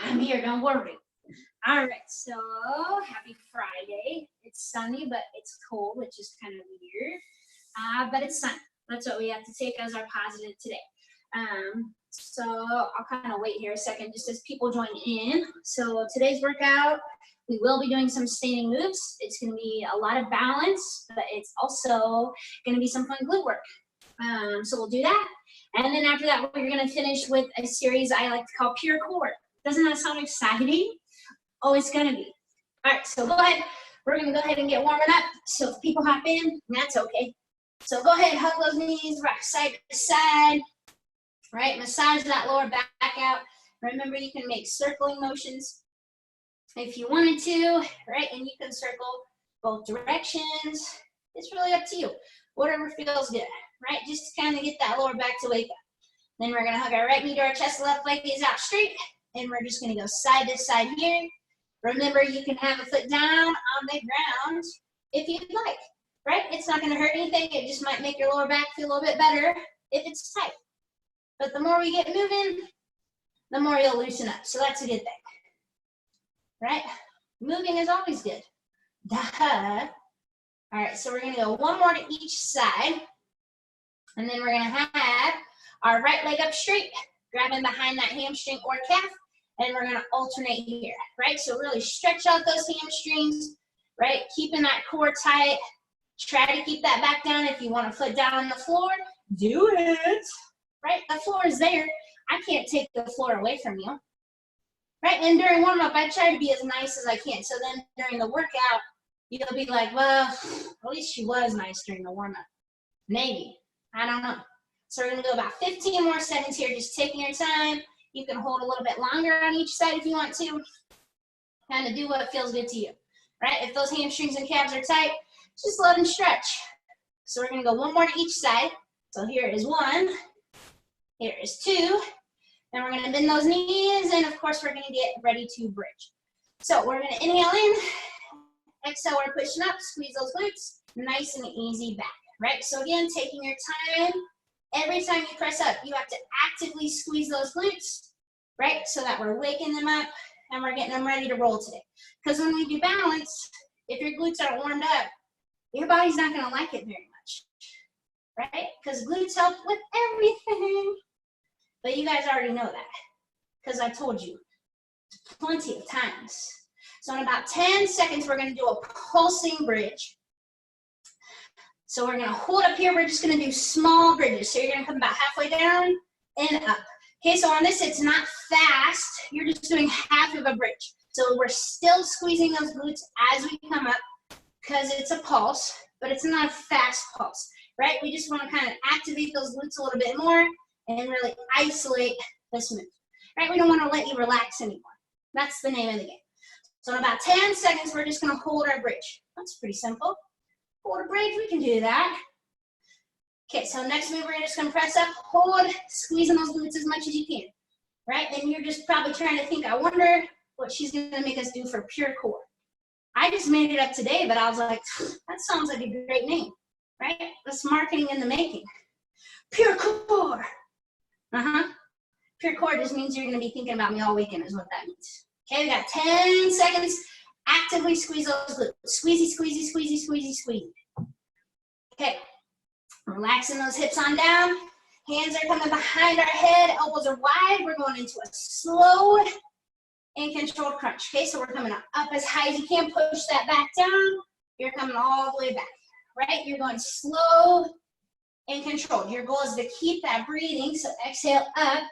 I'm here, don't worry. All right, so happy Friday. It's sunny, but it's cold, which is kind of weird. But it's sun. That's what we have to take as our positive today. So I'll kind of wait here a second just as people join in. So today's workout, we will be doing some standing moves. It's going to be a lot of balance, but it's also going to be some fun glute work. So we'll do that. And then after that, we're going to finish with a series I like to call Pure Core. Doesn't that sound exciting? Oh, it's going to be. All right, so go ahead. We're going to go ahead and get warming up. So if people hop in, that's okay. So go ahead, hug those knees, rock side to side. Right, massage that lower back out. Remember, you can make circling motions if you wanted to, right? And you can circle both directions. It's really up to you. Whatever feels good, right? Just to kind of get that lower back to wake up. Then we're gonna hug our right knee to our chest, left leg is out straight, and we're just gonna go side to side here. Remember, you can have a foot down on the ground if you'd like, right? It's not gonna hurt anything. It just might make your lower back feel a little bit better if it's tight. But the more we get moving, the more you'll loosen up. So that's a good thing, right? Moving is always good. Duh. All right, so we're gonna go one more to each side. And then we're gonna have our right leg up straight, grabbing behind that hamstring or calf, and we're gonna alternate here, right? So really stretch out those hamstrings, right? Keeping that core tight. Try to keep that back down. If you want to foot down on the floor, do it. Right, the floor is there. I can't take the floor away from you. Right, and during warm-up, I try to be as nice as I can. So then during the workout, you'll be like, well, at least she was nice during the warm-up. Maybe, I don't know. So we're gonna go about 15 more seconds here, just taking your time. You can hold a little bit longer on each side if you want to. Kind of do what feels good to you, right? If those hamstrings and calves are tight, just let them stretch. So we're gonna go one more to each side. So here is one. Here is two, and we're gonna bend those knees, and of course we're gonna get ready to bridge. So we're gonna inhale in, exhale, we're pushing up, squeeze those glutes, nice and easy back, right? So again, taking your time, every time you press up, you have to actively squeeze those glutes, right? So that we're waking them up, and we're getting them ready to roll today. Because when we do balance, if your glutes aren't warmed up, your body's not gonna like it very much, right? Because glutes help with everything. But you guys already know that, because I told you plenty of times. So in about 10 seconds, we're gonna do a pulsing bridge. So we're gonna hold up here, we're just gonna do small bridges. So you're gonna come about halfway down and up. Okay, so on this, it's not fast. You're just doing half of a bridge. So we're still squeezing those glutes as we come up, because it's a pulse, but it's not a fast pulse, right? We just wanna kind of activate those glutes a little bit more and really isolate this move, right? We don't want to let you relax anymore. That's the name of the game. So in about 10 seconds, we're just going to hold our bridge. That's pretty simple. Hold a bridge, we can do that. Okay, so next move, we're just going to press up, hold, squeezing those glutes as much as you can, right? Then you're just probably trying to think, I wonder what she's going to make us do for Pure Core. I just made it up today, but I was like, that sounds like a great name, right? That's marketing in the making. Pure Core. Pure core just means you're going to be thinking about me all weekend is what that means. Okay, we got 10 seconds. Actively squeeze those glutes. Squeezy, squeezy, squeezy, squeezy, squeezy. Okay, relaxing those hips on down. Hands are coming behind our head. Elbows are wide. We're going into a slow and controlled crunch. Okay, so we're coming up as high as you can. Push that back down. You're coming all the way back, right? You're going slow and controlled. Your goal is to keep that breathing, so exhale up,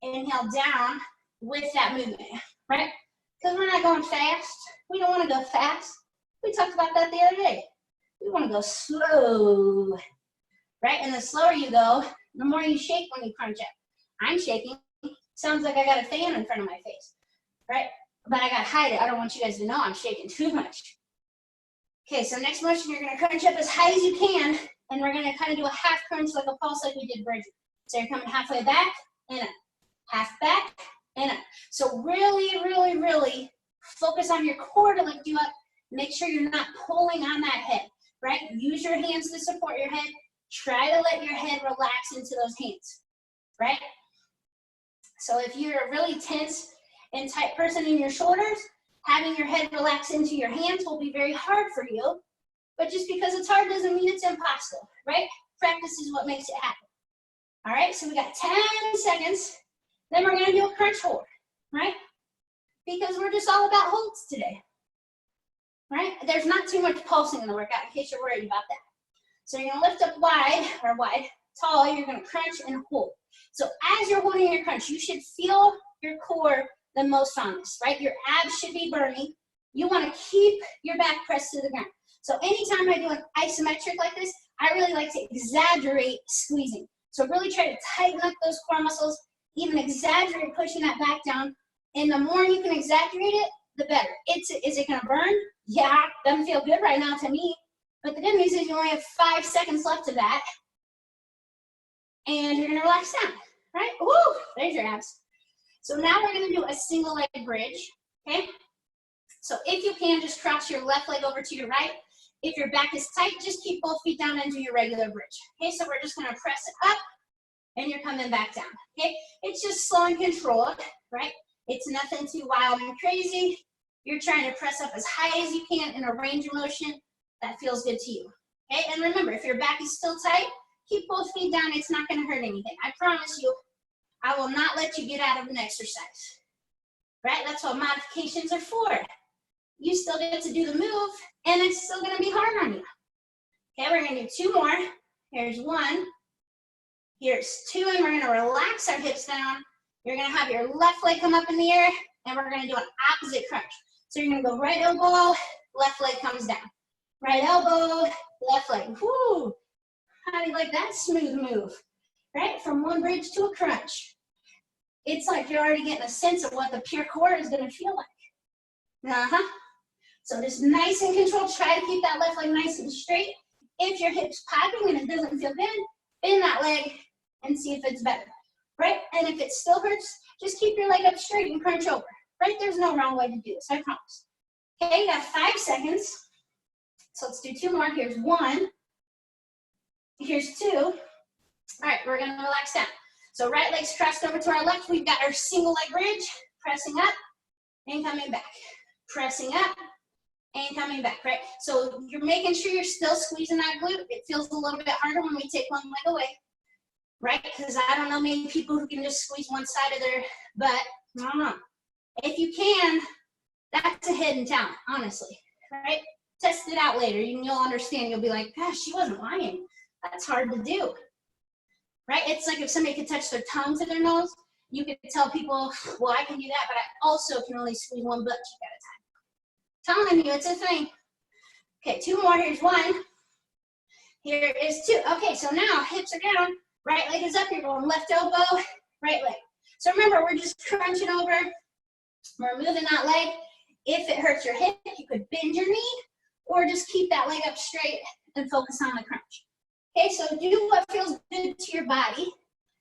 inhale down with that movement, right? Because we're not going fast. We don't want to go fast. We talked about that the other day. We want to go slow, right? And the slower you go, the more you shake when you crunch up. I'm shaking. Sounds like I got a fan in front of my face, right? But I got to hide it. I don't want you guys to know I'm shaking too much. Okay, so next motion, you're going to crunch up as high as you can. And we're going to kind of do a half crunch like a pulse like we did bridge. So you're coming halfway back and up. Half back and up. So really, really, really focus on your core to lift you up. Make sure you're not pulling on that head, right? Use your hands to support your head. Try to let your head relax into those hands, right? So if you're really tense and tight person in your shoulders, having your head relax into your hands will be very hard for you. But just because it's hard doesn't mean it's impossible, right? Practice is what makes it happen. All right, so we got 10 seconds. Then we're gonna do a crunch hold, right? Because we're just all about holds today, right? There's not too much pulsing in the workout in case you're worried about that. So you're gonna lift up wide, tall, you're gonna crunch and hold. So as you're holding your crunch, you should feel your core the most on this, right? Your abs should be burning. You wanna keep your back pressed to the ground. So anytime I do an isometric like this, I really like to exaggerate squeezing. So really try to tighten up those core muscles, even exaggerate pushing that back down. And the more you can exaggerate it, the better. Is it gonna burn? Yeah, doesn't feel good right now to me. But the good news is you only have 5 seconds left of that. And you're gonna relax down, right? Woo, there's your abs. So now we're gonna do a single leg bridge, okay? So if you can, just cross your left leg over to your right. If your back is tight, just keep both feet down into your regular bridge. Okay, so we're just gonna press it up and you're coming back down, okay? It's just slow and controlled, right? It's nothing too wild and crazy. You're trying to press up as high as you can in a range of motion that feels good to you, okay? And remember, if your back is still tight, keep both feet down. It's not gonna hurt anything. I promise you, I will not let you get out of an exercise, right? That's what modifications are for. You still get to do the move, and it's still gonna be hard on you. Okay, we're gonna do 2 more. Here's 1, here's 2, and we're gonna relax our hips down. You're gonna have your left leg come up in the air, and we're gonna do an opposite crunch. So you're gonna go right elbow, left leg comes down. Right elbow, left leg. Whoo! How do you like that smooth move? Right, from one bridge to a crunch. It's like you're already getting a sense of what the pure core is gonna feel like. Uh-huh. So just nice and controlled, try to keep that left leg nice and straight. If your hip's popping and it doesn't feel good, bend that leg and see if it's better, right? And if it still hurts, just keep your leg up straight and crunch over, right? There's no wrong way to do this, I promise. Okay, you got 5 seconds. So let's do 2 more. Here's 1, here's 2. All right, we're gonna relax down. So right leg's crossed over to our left. We've got our single leg bridge, pressing up and coming back. Pressing up and coming back, right? So you're making sure you're still squeezing that glute. It feels a little bit harder when we take one leg away, right? Because I don't know many people who can just squeeze one side of their butt. I don't know. If you can, that's a hidden talent, honestly, right? Test it out later. You'll understand. You'll be like, gosh, she wasn't lying. That's hard to do, right? It's like if somebody could touch their tongue to their nose, you could tell people, well, I can do that, but I also can only squeeze one butt cheek at a time. Telling you, it's a thing. Okay, 2 more. Here's 1. Here is 2. Okay, so now hips are down. Right leg is up. You're going left elbow, right leg. So remember, we're just crunching over. We're moving that leg. If it hurts your hip, you could bend your knee or just keep that leg up straight and focus on the crunch. Okay, so do what feels good to your body,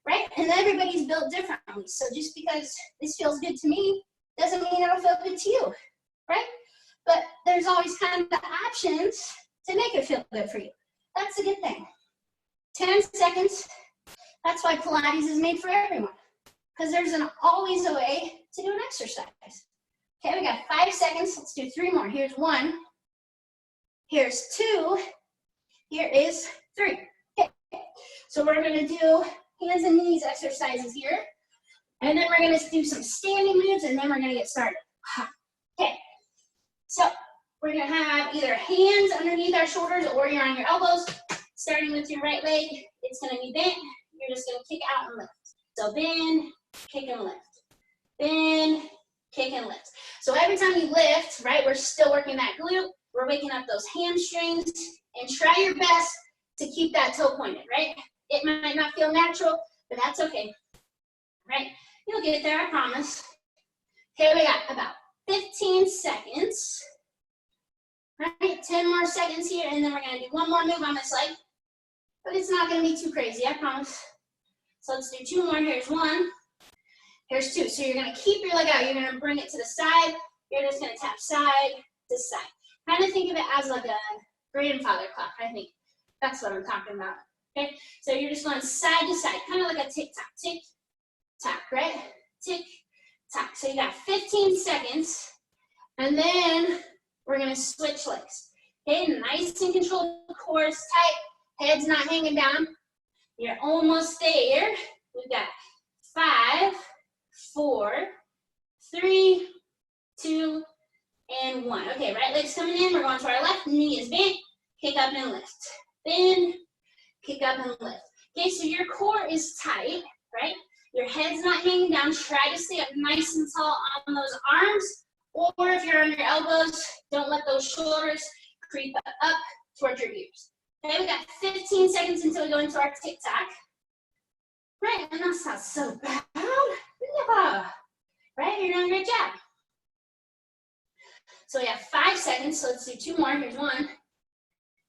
right? And everybody's built differently. So just because this feels good to me doesn't mean it'll feel good to you, right? But there's always kind of options to make it feel good for you. That's a good thing. 10 seconds. That's why Pilates is made for everyone. Because there's always a way to do an exercise. Okay, we got 5 seconds. Let's do 3 more. Here's 1. Here's 2. Here is 3. Okay, so we're going to do hands and knees exercises here. And then we're going to do some standing moves, and then we're going to get started. Okay. So we're gonna have either hands underneath our shoulders or you're on your elbows. Starting with your right leg, it's gonna be bent. You're just gonna kick out and lift. So bend, kick and lift. Bend, kick and lift. So every time you lift, right, we're still working that glute. We're waking up those hamstrings, and try your best to keep that toe pointed, right? It might not feel natural, but that's okay, right? You'll get there, I promise. Okay, we got about 15 seconds, right? 10 more seconds here, and then we're gonna do 1 more move on this leg, but it's not gonna be too crazy, I promise. So let's do 2 more. Here's 1, here's 2. So you're gonna keep your leg out, you're gonna bring it to the side, you're just gonna tap side to side. Kind of think of it as like a grandfather clock, I think. That's what I'm talking about, okay? So you're just going side to side, kind of like a tick-tock, tick-tock, right? Tick, tuck. So you got 15 seconds, and then we're gonna switch legs. Okay, nice and controlled, core is tight, head's not hanging down. You're almost there. We've got 5, 4, 3, 2, and 1. Okay, right leg's coming in. We're going to our left. Knee is bent. Kick up and lift. Bend, kick up and lift. Okay, so your core is tight, right? Your head's not hanging down. Try to stay up nice and tall on those arms. Or if you're on your elbows, don't let those shoulders creep up towards your ears. Okay, we got 15 seconds until we go into our tick-tock. Right, and that's not so bad. Yeah. Right, you're doing a great job. So we have 5 seconds, so let's do 2 more. Here's 1,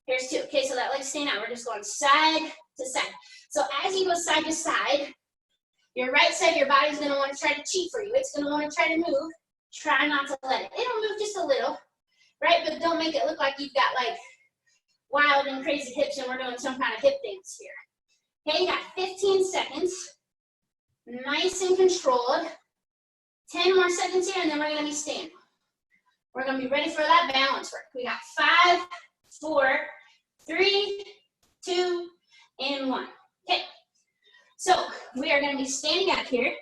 here's 2. Okay, so that leg's staying out. We're just going side to side. So as you go side to side, your right side of your body's gonna wanna try to cheat for you. It's gonna wanna try to move. Try not to let it. It'll move just a little, right? But don't make it look like you've got like wild and crazy hips and we're doing some kind of hip dance here. Okay, you got 15 seconds. Nice and controlled. 10 more seconds here and then we're gonna be standing. We're gonna be ready for that balance work. We got 5, 4, 3, 2, and 1. Okay, so we are gonna be standing up here.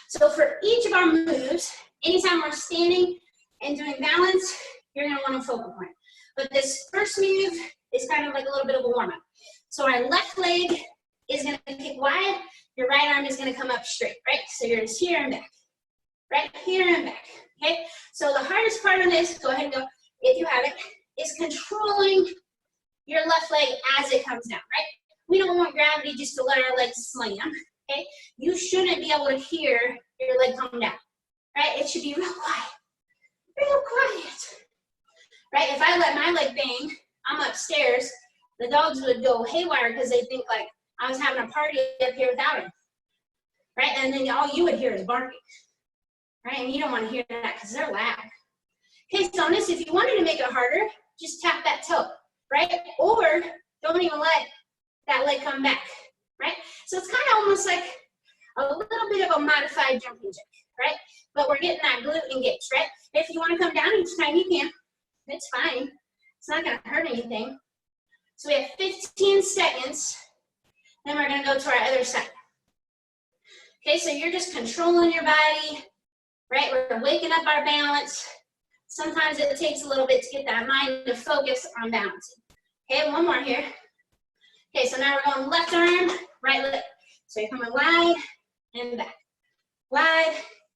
So for each of our moves, anytime we're standing and doing balance, you're gonna want a focal point. But this first move is kind of like a little bit of a warm-up. So our left leg is gonna kick wide, your right arm is gonna come up straight, right? So you're just here and back, right here and back, okay? So the hardest part of this, go ahead and go, if you have it, is controlling your left leg as it comes down, right? We don't want gravity just to let our legs slam, okay? You shouldn't be able to hear your leg come down, right? It should be real quiet, right? If I let my leg bang, I'm upstairs, the dogs would go haywire because they think like I was having a party up here without him, right? And then all you would hear is barking, right? And you don't want to hear that because they're loud. Okay, so on this, if you wanted to make it harder, just tap that toe, right? Or don't even let that leg come back, right? So it's kind of almost like a little bit of a modified jumping jack, right? But we're getting that glute engaged, right? If you want to come down each time, you can. It's fine. It's not going to hurt anything. So we have 15 seconds. Then we're going to go to our other side. Okay, so you're just controlling your body, right? We're waking up our balance. Sometimes it takes a little bit to get that mind to focus on balancing. Okay, 1 more here. Okay, so now we're going left arm, right leg. So you're coming wide and back, wide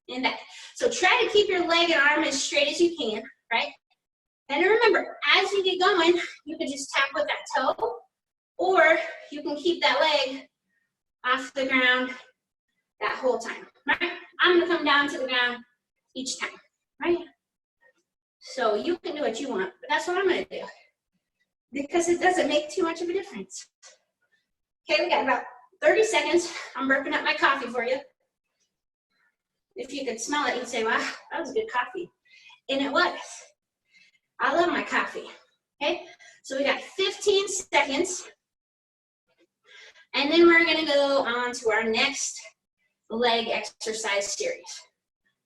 and back. So try to keep your leg and arm as straight as you can, right? And remember, as you get going, you can just tap with that toe, or you can keep that leg off the ground that whole time, right? I'm gonna come down to the ground each time, right? So you can do what you want, but that's what I'm gonna do because it doesn't make too much of a difference. Okay, we got about 30 seconds. I'm burping up my coffee for you. If you could smell it, you'd say, wow, that was good coffee. And it was. I love my coffee. Okay, so we got 15 seconds. And then we're gonna go on to our next leg exercise series.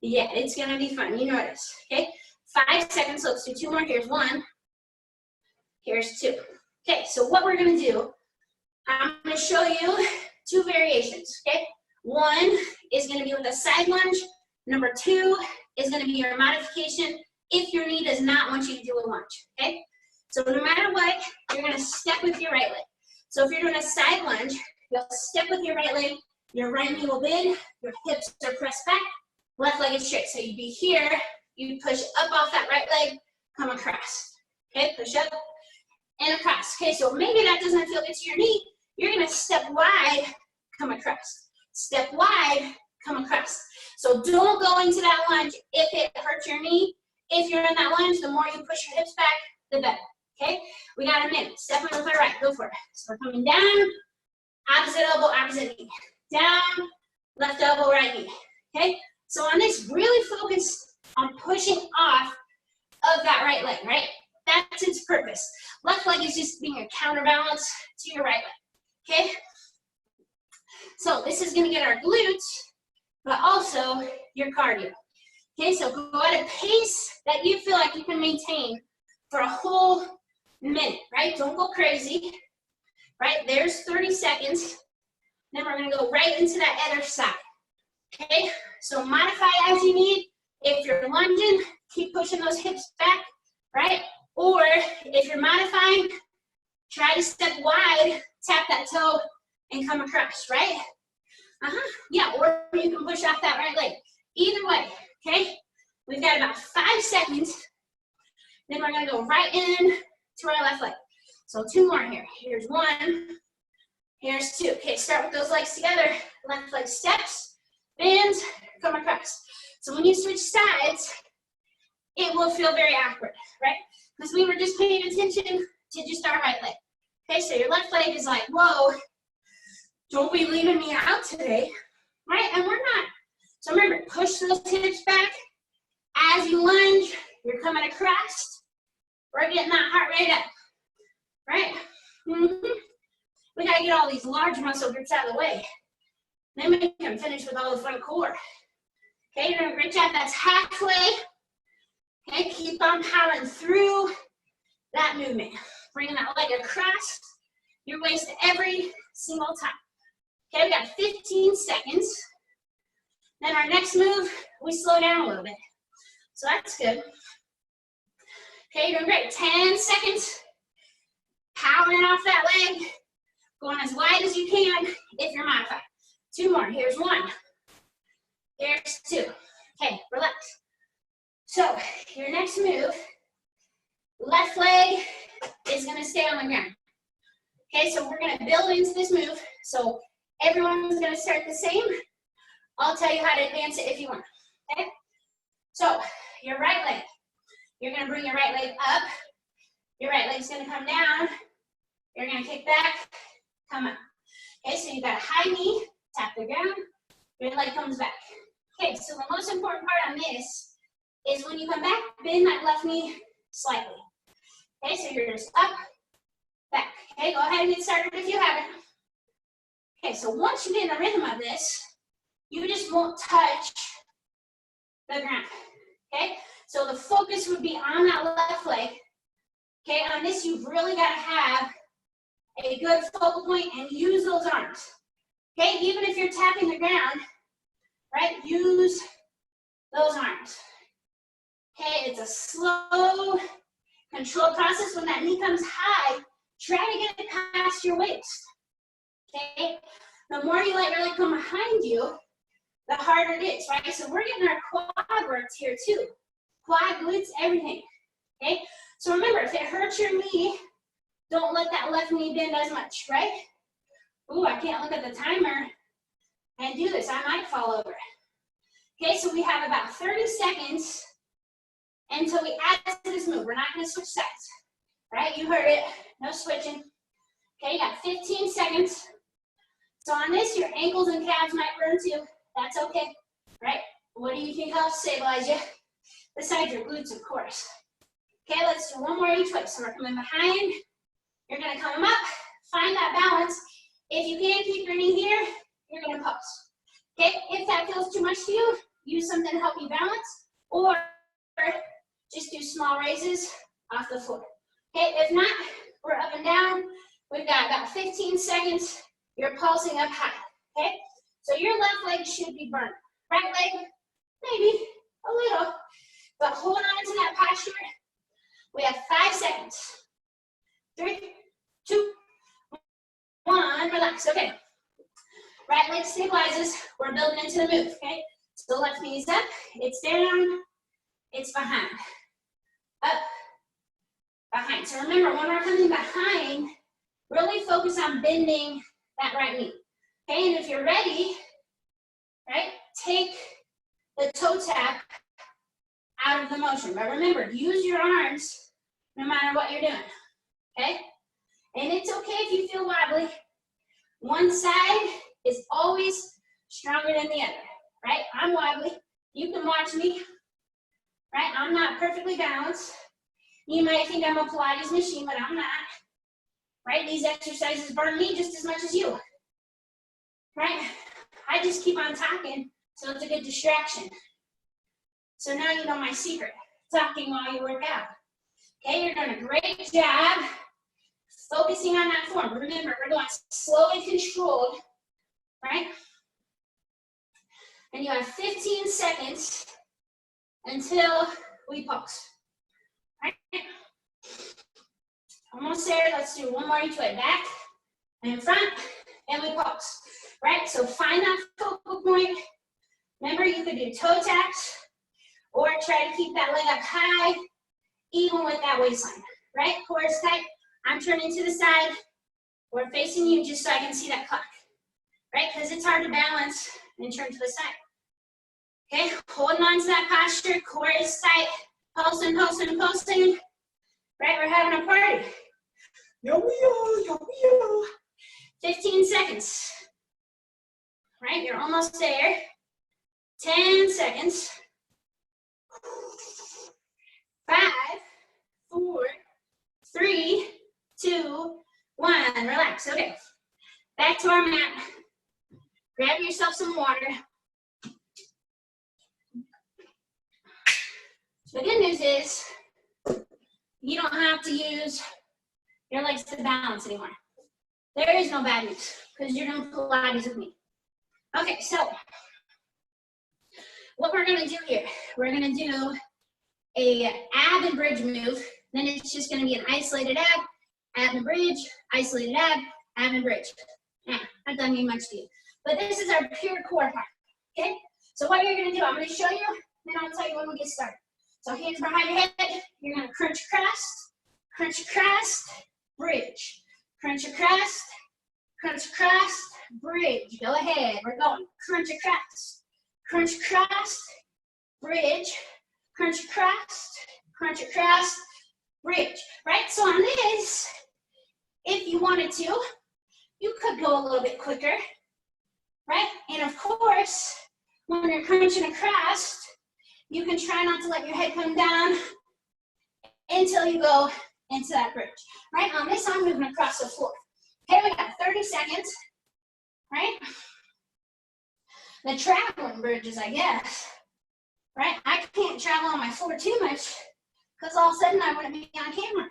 Yeah, it's gonna be fun, you know it is, okay? 5 seconds, so let's do 2 more. Here's 1, here's 2. Okay, so what we're gonna do, I'm gonna show you 2 variations, okay? 1 is gonna be with a side lunge. Number 2 is gonna be your modification if your knee does not want you to do a lunge, okay? So no matter what, you're gonna step with your right leg. So if you're doing a side lunge, you'll step with your right leg, your right knee will bend, your hips are pressed back, left leg is straight. So you'd be here, you push up off that right leg, come across, okay? Push up and across. Okay, so maybe that doesn't feel good to your knee, you're gonna step wide, come across. Step wide, come across. So don't go into that lunge if it hurts your knee. If you're in that lunge, the more you push your hips back, the better, okay? We got a minute. Stepping with our right, go for it. So we're coming down, opposite elbow, opposite knee. Down, left elbow, right knee, okay? So on this, really focus on pushing off of that right leg, right? That's its purpose. Left leg is just being a counterbalance to your right leg, okay? So this is gonna get our glutes but also your cardio. Okay, so go at a pace that you feel like you can maintain for a whole minute, right? Don't go crazy, right? There's 30 seconds. Then we're gonna go right into that other side, okay? So modify as you need. If you're lunging, keep pushing those hips back, right? Or if you're modifying, try to step wide, tap that toe, and come across, right? Yeah, or you can push off that right leg. Either way, okay? We've got about 5 seconds. Then we're gonna go right in to our left leg. So 2 more here. Here's 1, here's 2. Okay, start with those legs together. Left leg steps, bends, come across. So when you switch sides, it will feel very awkward, right? Because we were just paying attention to just our right leg. Okay, so your left leg is like, whoa, don't be leaving me out today, right? And we're not. So remember, push those hips back. As you lunge, you're coming across. We're getting that heart rate up, right? We gotta get all these large muscle groups out of the way. Then we can finish with all the front core. Okay, you're doing a great job. That's halfway. Okay, keep on powering through that movement. Bringing that leg across your waist every single time. Okay, we got 15 seconds. Then our next move, we slow down a little bit. So that's good. Okay, you're doing great. 10 seconds. Powering off that leg. Going as wide as you can if you're modified. 2 more. Here's 1. Here's 2. Okay, relax. So, your next move, left leg is going to stay on the ground. Okay, so we're going to build into this move. So, everyone's going to start the same. I'll tell you how to advance it if you want. Okay? So, your right leg, you're going to bring your right leg up. Your right leg's going to come down. You're going to kick back, come up. Okay, so you've got a high knee, tap the ground, your leg comes back. Okay, so the most important part on this is when you come back, bend that left knee slightly. Okay, so you're just up, back. Okay, go ahead and get started if you haven't. Okay, so once you get in the rhythm of this, you just won't touch the ground. Okay, so the focus would be on that left leg. Okay, on this, you've really got to have a good focal point and use those arms. Okay, even if you're tapping the ground, right, use those arms. Okay, it's a slow, controlled process. When that knee comes high, try to get it past your waist. Okay, the more you let your leg come behind you, the harder it is, right? So we're getting our quad works here too. Quad, glutes, everything. Okay, so remember, if it hurts your knee, don't let that left knee bend as much, right? Ooh, I can't look at the timer and do this. I might fall over. Okay, so we have about 30 seconds until we add to this move. We're not going to switch sides, right? You heard it. No switching. Okay, you got 15 seconds. So on this, your ankles and calves might burn too. That's okay, right? What do you think helps stabilize you? Besides your glutes, of course. Okay, let's do 1 more each way. So we're coming behind. You're going to come up. Find that balance. If you can keep your knee here, you're going to pause. Okay, if that feels too much to you, use something to help you balance, or just do small raises off the floor. Okay, if not, we're up and down. We've got about 15 seconds. You're pulsing up high. Okay, so your left leg should be burnt. Right leg, maybe a little, but hold on to that posture. We have 5 seconds. 3, 2, 1, relax. Okay. Right leg stabilizes. We're building into the move, okay? So left knee's up, it's down, it's behind. Up, behind. So remember, when we're coming behind, really focus on bending that right knee. Okay, and if you're ready, right, take the toe tap out of the motion. But remember, use your arms no matter what you're doing, okay? And it's okay if you feel wobbly. One side is always stronger than the other, right? I'm wobbly. You can watch me, right? I'm not perfectly balanced. You might think I'm a Pilates machine, but I'm not, right? These exercises burn me just as much as you, right? I just keep on talking So it's a good distraction. So now you know my secret, talking while you work out. Okay, you're doing a great job focusing on that form. Remember, we're going slow and controlled, right? And you have 15 seconds until we pause, right? Almost there, let's do one more each way. Back and front, and we pause, right? So find that focal point. Remember, you could do toe taps, or try to keep that leg up high, even with that waistline, right? Core is tight. I'm turning to the side. We're facing you just so I can see that clock, right? Because it's hard to balance and turn to the side. Okay, holding on to that posture. Core is tight. Pulsing, pulsing, pulsing. Right, we're having a party. Yo, yo, yo, yo. 15 seconds. Right, you're almost there. 10 seconds. 5, 4, 3, 2, 1. Relax. Okay. Back to our mat. Grab yourself some water. The good news is you don't have to use your legs to balance anymore. There is no bad news because you're doing Pilates with me. Okay, so what we're going to do here, we're going to do a ab and bridge move. Then it's just going to be an isolated ab and bridge, isolated ab and bridge. Yeah, that doesn't mean much to you. But this is our pure core part, okay? So what you're going to do, I'm going to show you, then I'll tell you when we get started. So hands behind your head, you're going to crunch across, bridge. Crunch across, bridge. Go ahead, we're going. Crunch across, bridge. Crunch across, bridge. Right, so on this, if you wanted to, you could go a little bit quicker, right? And of course, when you're crunching across, you can try not to let your head come down until you go into that bridge, right? On this, I'm moving across the floor. Okay, we got 30 seconds, right? The traveling bridges, I guess, right? I can't travel on my floor too much because all of a sudden I wouldn't be on camera.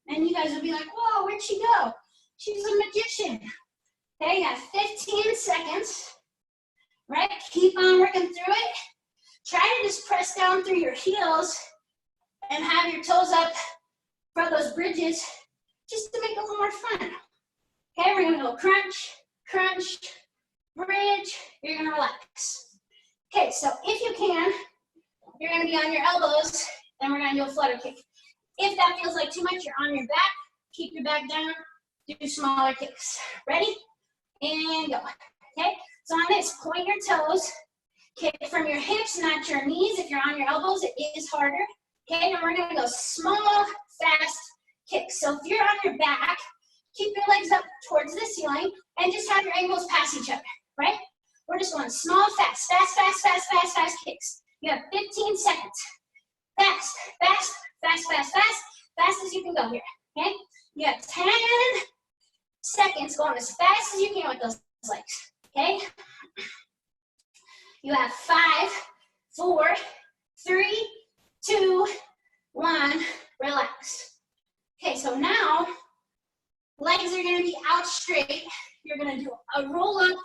And you guys would be like, whoa, where'd she go? She's a magician. Okay, you got 15 seconds, right? Keep on working through it. Try to just press down through your heels and have your toes up for those bridges just to make it a little more fun. Okay, we're gonna go crunch, bridge, you're gonna relax. Okay, so if you can, you're gonna be on your elbows and we're gonna do a flutter kick. If that feels like too much, you're on your back, keep your back down, do smaller kicks. Ready? And go. Okay, so on this, point your toes, kick from your hips, not your knees. If you're on your elbows, it is harder. Okay, and we're gonna go small, fast kicks. So if you're on your back, keep your legs up towards the ceiling and just have your ankles pass each other, right? We're just going small, fast kicks. You have 15 seconds. Fast as you can go here, okay? You have 10 seconds going as fast as you can with those legs, okay? You have 5, 4, 3, 2, 1, relax. Okay, so now, legs are gonna be out straight. You're gonna do a roll up,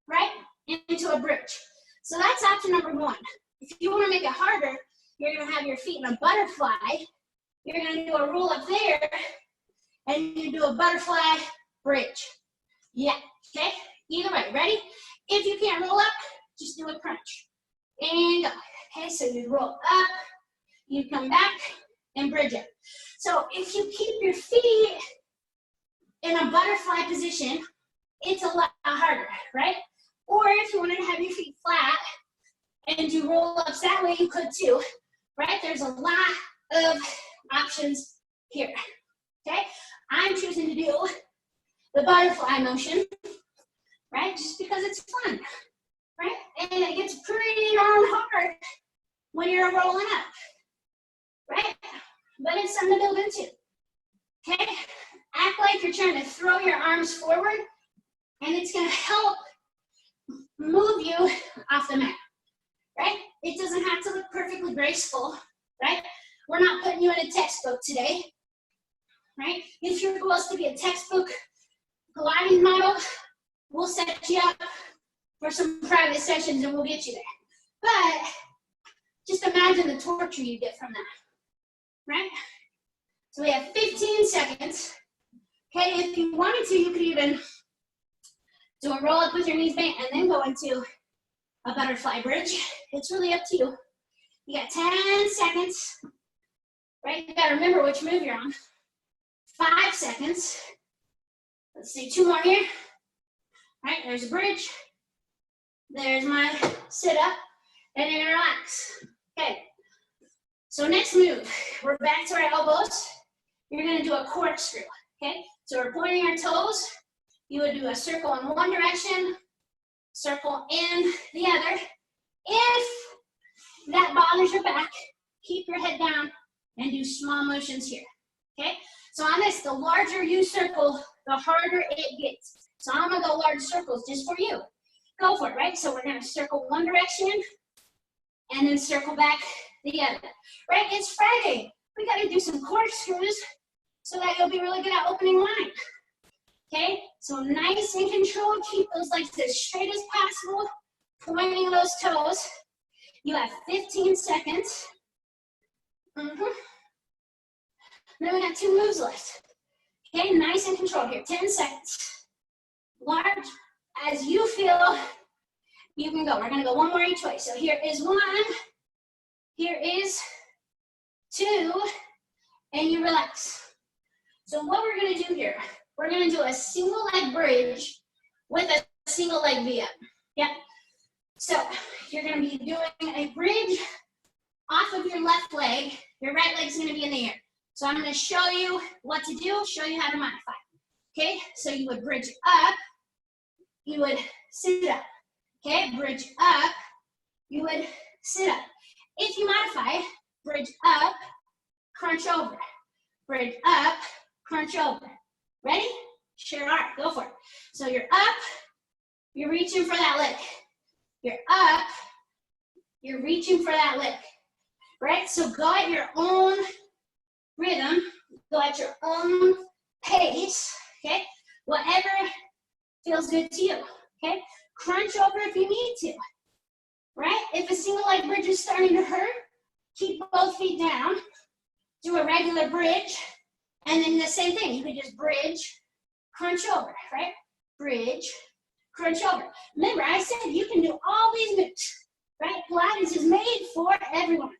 right, into a bridge. So that's option number 1. If you wanna make it harder, you're gonna have your feet in a butterfly. You're gonna do a roll up there, and you do a butterfly bridge. Yeah, okay? Either way, ready? If you can't roll up, just do a crunch. And go. Okay, so you roll up, you come back, and bridge it. So if you keep your feet in a butterfly position, it's a lot harder, right? Or if you wanted to have your feet flat and do roll-ups that way, you could too, right? There's a lot of options here, okay? I'm choosing to do the butterfly motion, right? Just because it's fun, right? And it gets pretty darn hard when you're rolling up, right? But it's something to build into, okay? Act like you're trying to throw your arms forward, and it's gonna help move you off the mat, right? It doesn't have to look perfectly graceful, right? We're not putting you in a textbook today, right? If your goal is to be a textbook Pilates model, we'll set you up for some private sessions and we'll get you there. But just imagine the torture you get from that, right? So we have 15 seconds. Okay, if you wanted to, you could even do a roll up with your knees bent and then go into a butterfly bridge. It's really up to you. You got 10 seconds, right? You gotta remember which move you're on. 5 seconds. Let's do 2 more here. Right, there's a bridge. There's my sit up, and you're gonna relax. Okay, so next move, we're back to our elbows. You're gonna do a corkscrew, okay? So we're pointing our toes. You would do a circle in one direction, circle in the other. If that bothers your back, keep your head down and do small motions here, okay? So on this, the larger you circle, the harder it gets. So I'm gonna go large circles just for you. Go for it, right? So we're gonna circle one direction and then circle back the other, right? It's Friday. We gotta do some corkscrews so that you'll be really good at opening line, okay? So nice and controlled, keep those legs as straight as possible, pointing those toes. You have 15 seconds. Then we got 2 moves left. Okay, nice and controlled here, 10 seconds. Large, as you feel, you can go. We're gonna go one more each way. So here is 1, here is 2, and you relax. So what we're gonna do here, we're gonna do a single leg bridge with a single leg V up. Yep. So you're gonna be doing a bridge off of your left leg. Your right leg's gonna be in the air. So I'm gonna show you what to do, show you how to modify. Okay, so you would bridge up, you would sit up. Okay, bridge up, you would sit up. If you modify, bridge up, crunch over. Bridge up, crunch over. Ready? Sure are, go for it. So you're up, you're reaching for that leg. You're up, you're reaching for that leg. Right, so go at your own rhythm, go at your own pace, okay? Whatever feels good to you, okay? Crunch over if you need to, right? If a single leg bridge is starting to hurt, keep both feet down, do a regular bridge, and then the same thing, you could just bridge, crunch over, right? Bridge, crunch over. Remember, I said you can do all these moves, right? Pilates is made for everyone,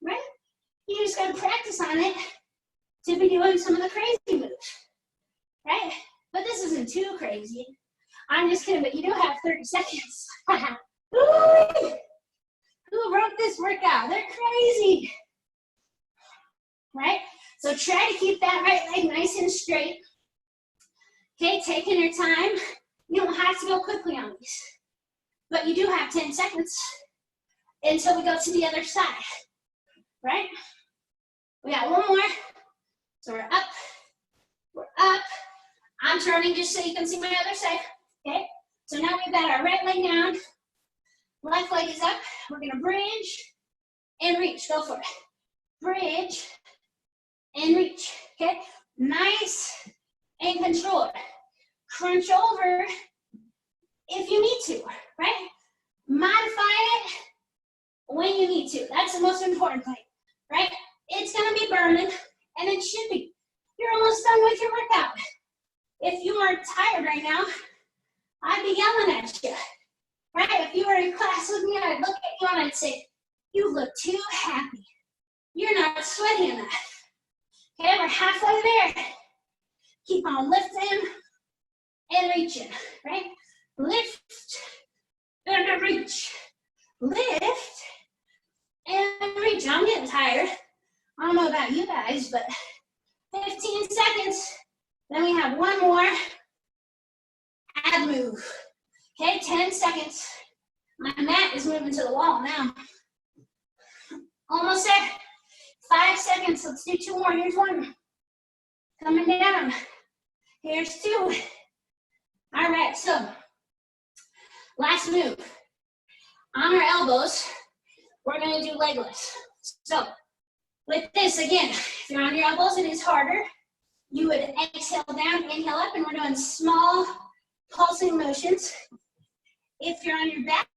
right? You just gotta practice on it to be doing some of the crazy moves, right? But this isn't too crazy. I'm just kidding, but you do have 30 seconds. Who wrote this workout? They're crazy, right? So try to keep that right leg nice and straight. Okay, taking your time. You don't have to go quickly on these, but you do have 10 seconds until we go to the other side, right? We got one more. So we're up, we're up. I'm turning just so you can see my other side, okay? So now we've got our right leg down, left leg is up. We're gonna bridge and reach, go for it. Bridge and reach, okay? Nice and controlled. Crunch over if you need to, right? Modify it when you need to. That's the most important thing, right? It's gonna be burning, and it should be. You're almost done with your workout. If you are tired right now, I'd be yelling at you, right? If you were in class with me, I'd look at you and I'd say, you look too happy. You're not sweaty enough. Okay, we're halfway there. Keep on lifting and reaching, right? Lift and reach. Lift and reach. I'm getting tired. I don't know about you guys, but 15 seconds. Then we have one more ab move. Okay, 10 seconds. My mat is moving to the wall now. Almost there. 5 seconds. Let's do 2 more. Here's 1. Coming down. Here's 2. All right, so last move. On our elbows, we're gonna do leg lifts. So with this, again, if you're on your elbows, it is harder. You would exhale down, inhale up, and we're doing small pulsing motions. If you're on your back,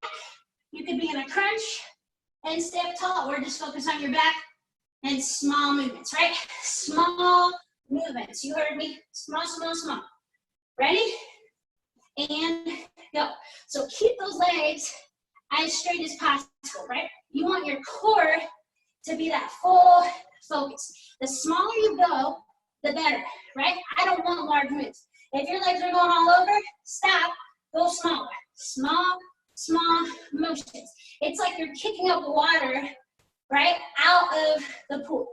you could be in a crunch and stay up tall, or just focus on your back and small movements, right? Small movements. You heard me. Small, small, small. Ready? And go. So keep those legs as straight as possible, right? You want your core to be that full focus. The smaller you go, the better, right? I don't want large moves. If your legs are going all over, stop, go smaller. Small, small motions. It's like you're kicking up water, right, out of the pool,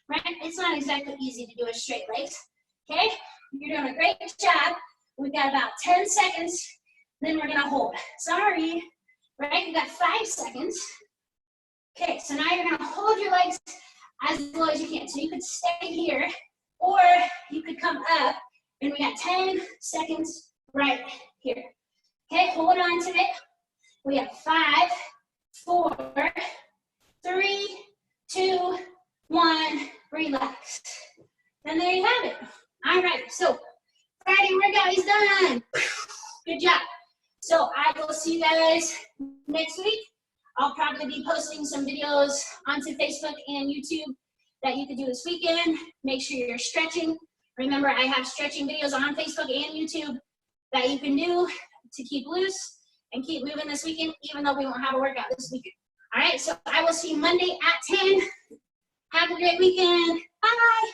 right? It's not exactly easy to do with straight legs, okay? You're doing a great job. We've got about 10 seconds, then we're gonna hold. Sorry, right? You got 5 seconds. Okay, so now you're gonna hold your legs as low as you can. So you could stay here, or you could come up, and we got 10 seconds right here. Okay, hold on to it. We have 5, 4, 3, 2, 1, relax. And there you have it. All right, so Friday workout is done. Good job. So I will see you guys next week. I'll probably be posting some videos onto Facebook and YouTube that you could do this weekend. Make sure you're stretching. Remember, I have stretching videos on Facebook and YouTube that you can do to keep loose and keep moving this weekend, even though we won't have a workout this weekend. All right, so I will see you Monday at 10. Have a great weekend. Bye.